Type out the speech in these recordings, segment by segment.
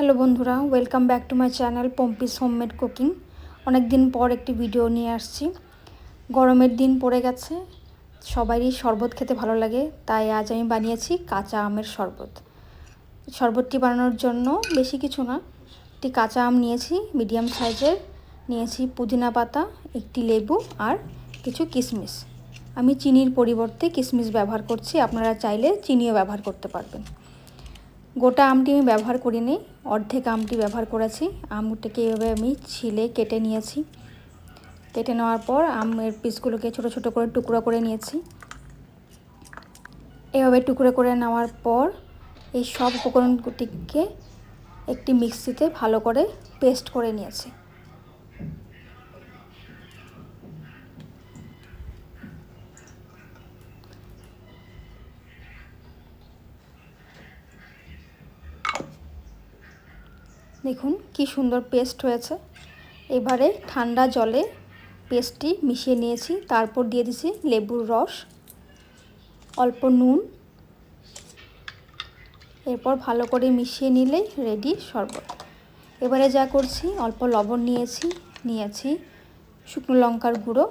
Hello বন্ধুরা, welcome back to my channel Pompi's homemade cooking. অনেক দিন পর একটি ভিডিও নিয়ে আসছি। গরমের দিন পড়ে গেছে, সবারই শরবত খেতে ভালো লাগে, তাই আজ আমি বানিয়েছি কাঁচা আমের শরবত। শরবতটি বানানোর জন্য বেশি কিছু না, একটি কাঁচা আম নিয়েছি মিডিয়াম সাইজের, নিয়েছি পুদিনা পাতা, একটি লেবু আর কিছু কিশমিশ। আমি চিনির পরিবর্তে কিশমিশ ব্যবহার করছি, আপনারা চাইলে চিনিও ব্যবহার করতে পারবেন। গোটা আমটি আমি ব্যবহার করিনি, অর্ধেক আমটি ব্যবহার করেছি। আমটাকে এভাবে আমি ছিলে কেটে নিয়েছি। কেটে নেওয়ার পর আমের পিসগুলোকে ছোট ছোট করে টুকরো করে নিয়েছি। এভাবে টুকরো করে নেওয়ার পর এই সব উপকরণটিকে একটি মিক্সিতে ভালো করে পেস্ট করে নিয়েছি। দেখুন কি সুন্দর পেস্ট হয়েছে। এবারে ঠান্ডা জলে পেস্টটি মিশিয়ে নিয়েছি, তারপর দিয়ে দিয়েছি লেবুর রস, অল্প নুন। এরপর ভালো করে মিশিয়ে নিলেই রেডি শরবত। এবারে যা করছি, অল্প লবণ নিয়েছি শুকনো লঙ্কার গুঁড়ো,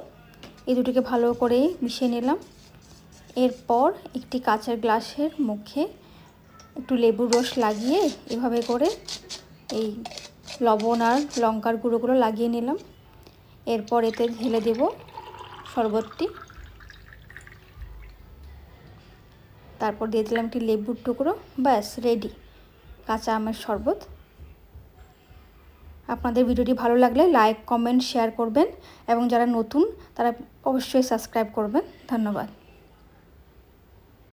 এই দুটোকে ভালো করে মিশিয়ে নিলাম। এরপর একটি কাঁচের গ্লাসের মুখে একটু লেবুর রস লাগিয়ে এভাবে করে এই লবণ আর লঙ্কার গুঁড়োগুলো লাগিয়ে নিলাম। এরপর এতে ঢেলে দেব শরবতটি, তারপর দিয়ে দিলাম একটি লেবুর টুকরো। ব্যাস রেডি কাঁচা আমের শরবত। আপনাদের ভিডিওটি ভালো লাগলে লাইক, কমেন্ট, শেয়ার করবেন এবং যারা নতুন তারা অবশ্যই সাবস্ক্রাইব করবেন। ধন্যবাদ।